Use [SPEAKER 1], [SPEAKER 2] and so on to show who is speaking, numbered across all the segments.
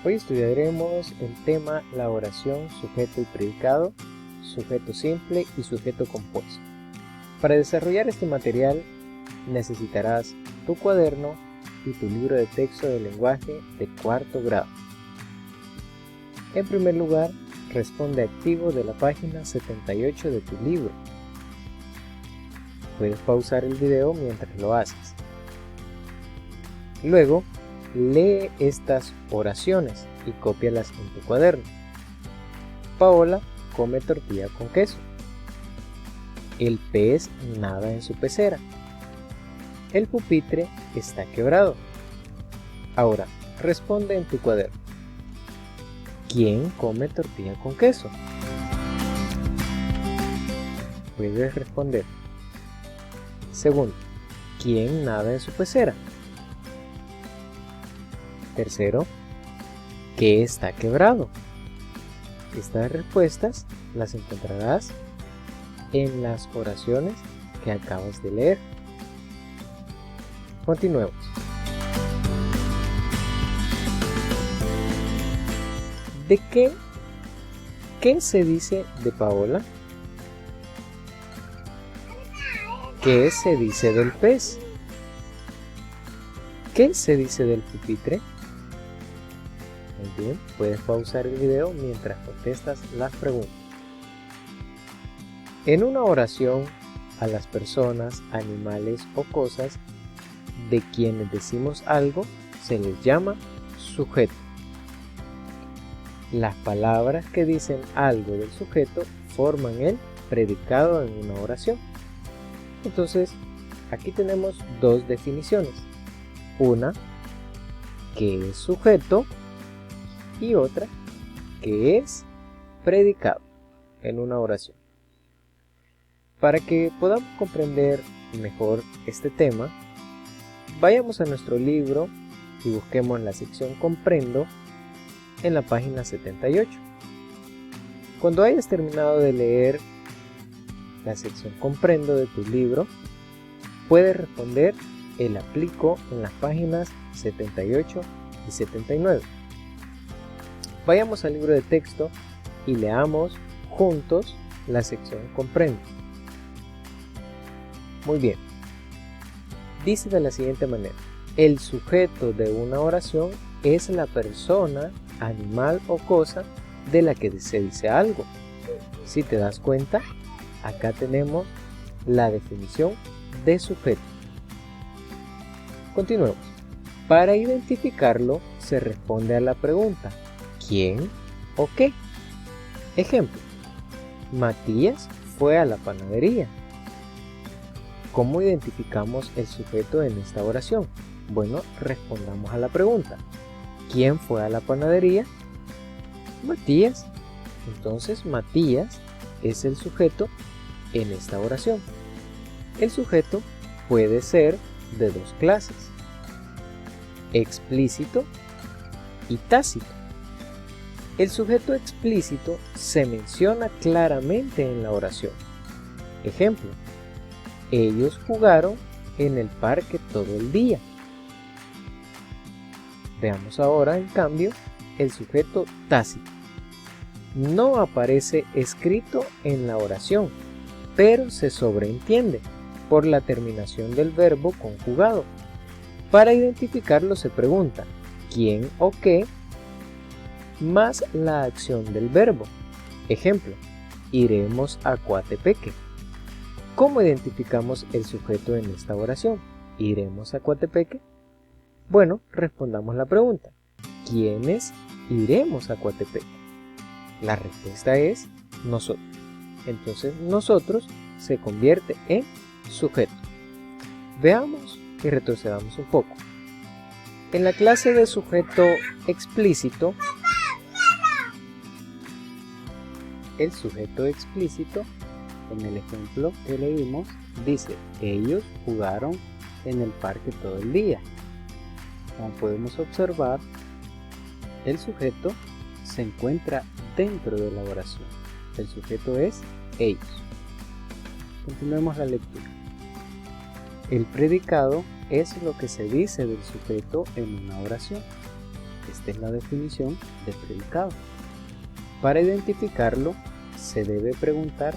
[SPEAKER 1] Hoy estudiaremos el tema la oración sujeto y predicado, sujeto simple y sujeto compuesto. Para desarrollar este material necesitarás tu cuaderno y tu libro de texto de lenguaje de cuarto grado. En primer lugar, responde activo de la página 78 de tu libro. Puedes pausar el video mientras lo haces. Luego, lee estas oraciones y cópialas en tu cuaderno. Paola come tortilla con queso. El pez nada en su pecera. El pupitre está quebrado. Ahora, responde en tu cuaderno. ¿Quién come tortilla con queso? Puedes responder. Segundo, ¿quién nada en su pecera? Tercero, ¿qué está quebrado? Estas respuestas las encontrarás en las oraciones que acabas de leer. Continuemos. ¿De qué se dice de Paola? ¿Qué se dice del pez? ¿Qué se dice del pupitre? Muy bien, puedes pausar el video mientras contestas las preguntas. En una oración a las personas, animales o cosas de quienes decimos algo se les llama sujeto. Las palabras que dicen algo del sujeto forman el predicado en una oración. Entonces, aquí tenemos dos definiciones. Una, que es sujeto, y otra, que es predicado en una oración. Para que podamos comprender mejor este tema, vayamos a nuestro libro y busquemos la sección Comprendo en la página 78. Cuando hayas terminado de leer la sección Comprendo de tu libro, puedes responder el aplico en las páginas 78 y 79. Vayamos al libro de texto y leamos juntos la sección Comprendo. Muy bien. Dice de la siguiente manera: el sujeto de una oración es la persona, animal o cosa de la que se dice algo. Si te das cuenta, acá tenemos la definición de sujeto. Continuemos. Para identificarlo, se responde a la pregunta ¿quién o qué? Ejemplo: Matías fue a la panadería. ¿Cómo identificamos el sujeto en esta oración? Bueno, respondamos a la pregunta. ¿Quién fue a la panadería? Matías. Entonces, Matías es el sujeto en esta oración. El sujeto puede ser de dos clases: explícito y tácito. El sujeto explícito se menciona claramente en la oración. Ejemplo: ellos jugaron en el parque todo el día. Veamos ahora, en cambio, el sujeto tácito. No aparece escrito en la oración, pero se sobreentiende por la terminación del verbo conjugado. Para identificarlo se pregunta ¿quién o qué? Más la acción del verbo. Ejemplo: iremos a Coatepeque. ¿Cómo identificamos el sujeto en esta oración? ¿Iremos a Coatepeque? Bueno, respondamos la pregunta. ¿Quiénes iremos a Coatepeque? La respuesta es nosotros. Entonces, nosotros se convierte en sujeto. Veamos y retrocedamos un poco. En la clase de sujeto explícito, el sujeto explícito, en el ejemplo que leímos, dice ellos jugaron en el parque todo el día. Como podemos observar, el sujeto se encuentra dentro de la oración. El sujeto es ellos. Continuemos la lectura. El predicado es lo que se dice del sujeto en una oración.
[SPEAKER 2] Esta es la definición de predicado. Para identificarlo, se debe preguntar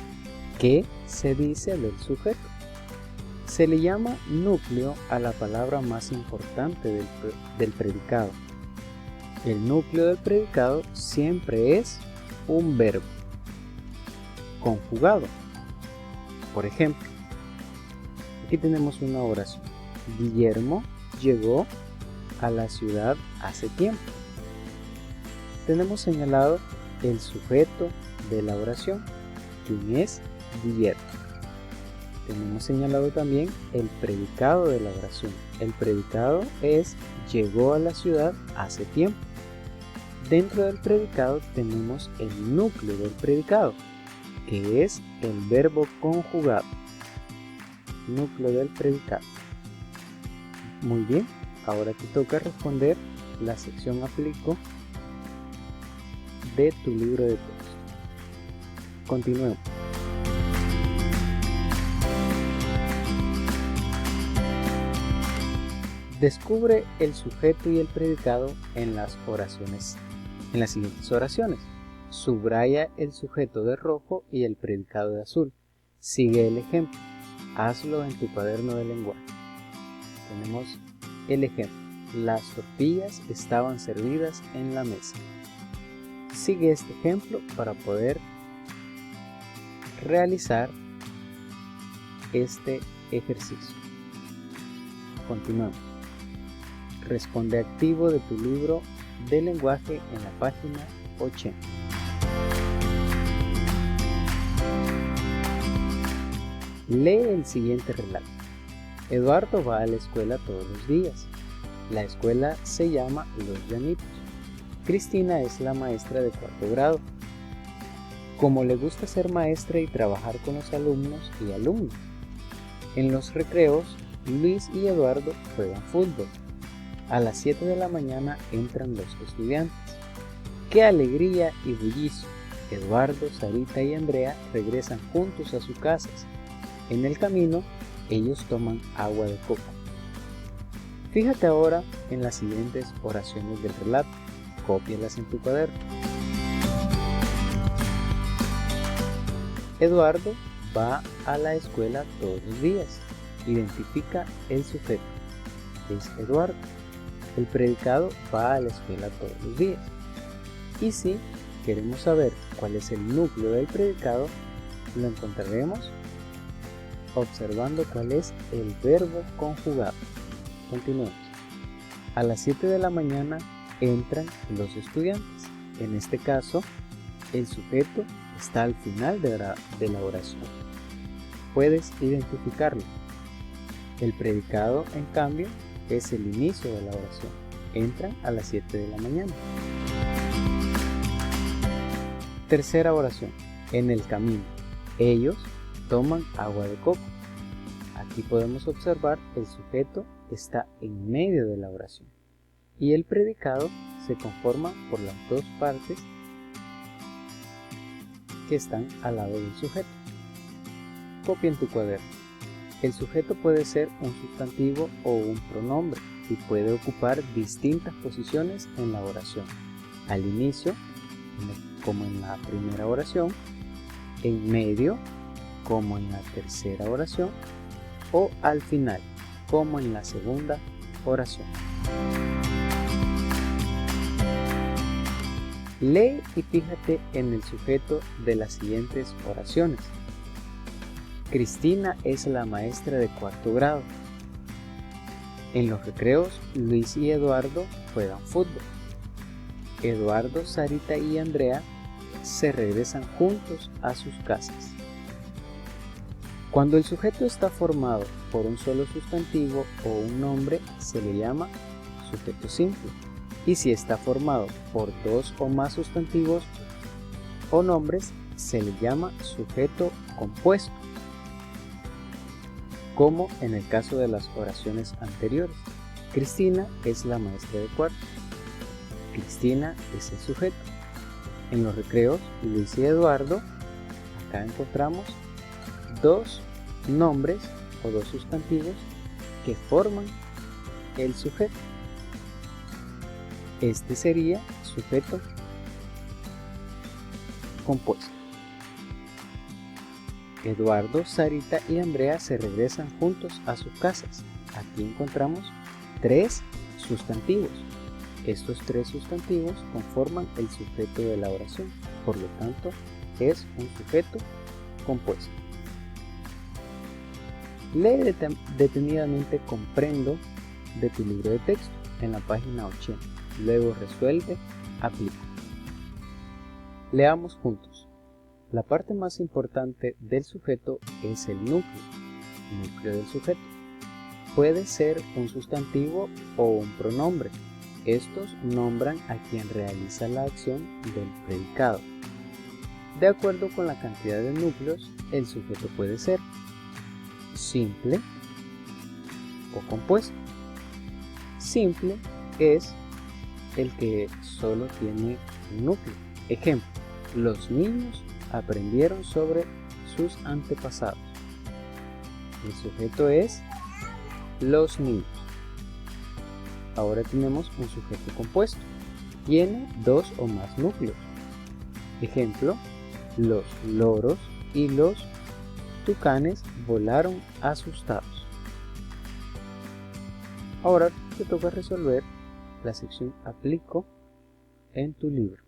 [SPEAKER 2] qué se dice del sujeto. Se le llama núcleo a la palabra más importante del predicado. El núcleo del predicado siempre es un verbo conjugado. Por ejemplo, aquí tenemos una oración. Guillermo llegó a la ciudad hace tiempo. Tenemos señalado el sujeto de la oración, quien es Guillermo. Tenemos señalado también el predicado de la oración. El predicado es llegó a la ciudad hace tiempo. Dentro del predicado tenemos el núcleo del predicado, que es el verbo conjugado. Núcleo del predicado. Muy bien, ahora te toca responder la sección aplico de tu libro de texto. Continuemos. Descubre el sujeto y el predicado en las siguientes oraciones. Subraya el sujeto de rojo y el predicado de azul. Sigue el ejemplo. Hazlo en tu cuaderno de lenguaje. Tenemos el ejemplo. Las tortillas estaban servidas en la mesa. Sigue este ejemplo para poder realizar este ejercicio. Continuamos. Responde activo de tu libro de lenguaje en la página 80. Lee el siguiente relato. Eduardo va a la escuela todos los días. La escuela se llama Los Llanitos. Cristina es la maestra de 4º grado. Como le gusta ser maestra y trabajar con los alumnos y alumnas. En los recreos, Luis y Eduardo juegan fútbol. A las 7 de la mañana entran los estudiantes. ¡Qué alegría y bullicio! Eduardo, Sarita y Andrea regresan juntos a sus casas. En el camino, ellos toman agua de coco. Fíjate ahora en las siguientes oraciones del relato. Cópialas en tu cuaderno. Eduardo va a la escuela todos los días. Identifica el sujeto. Es Eduardo. El predicado va a la escuela todos los días. Y si queremos saber cuál es el núcleo del predicado, lo encontraremos observando cuál es el verbo conjugado. Continuemos. A las 7 de la mañana entran los estudiantes. En este caso, el sujeto está al final de la oración. Puedes identificarlo. El predicado, en cambio, es el inicio de la oración. Entran a las 7 de la mañana. Tercera oración. En el camino. Ellos toman agua de coco. Aquí podemos observar el sujeto está en medio de la oración. Y el predicado se conforma por las dos partes que están al lado del sujeto. Copia en tu cuaderno. El sujeto puede ser un sustantivo o un pronombre y puede ocupar distintas posiciones en la oración. Al inicio, como en la primera oración, en medio, como en la tercera oración, o al final, como en la segunda oración. Lee y fíjate en el sujeto de las siguientes oraciones. Cristina es la maestra de 4º grado. En los recreos, Luis y Eduardo juegan fútbol. Eduardo, Sarita y Andrea se regresan juntos a sus casas. Cuando el sujeto está formado por un solo sustantivo o un nombre, se le llama sujeto simple. Y si está formado por dos o más sustantivos o nombres, se le llama sujeto compuesto, como en el caso de las oraciones anteriores. Cristina es la maestra de 4º. Cristina es el sujeto. En los recreos, Luis y Eduardo, acá encontramos dos nombres o dos sustantivos que forman el sujeto. Este sería sujeto compuesto. Eduardo, Sarita y Andrea se regresan juntos a sus casas. Aquí encontramos 3 sustantivos. Estos 3 sustantivos conforman el sujeto de la oración, por lo tanto es un sujeto compuesto. Lee detenidamente Comprendo de tu libro de texto en la página 80. Luego resuelve, aplica. Leamos juntos. La parte más importante del sujeto es el núcleo del sujeto. Puede ser un sustantivo o un pronombre. Estos nombran a quien realiza la acción del predicado. De acuerdo con la cantidad de núcleos, el sujeto puede ser simple o compuesto. Simple es el que solo tiene un núcleo. Ejemplo, los niños aprendieron sobre sus antepasados. El sujeto es los niños. Ahora tenemos un sujeto compuesto. Tiene 2 o más núcleos. Ejemplo, los loros y los tucanes volaron asustados. Ahora te toca resolver la sección Aplico en tu libro.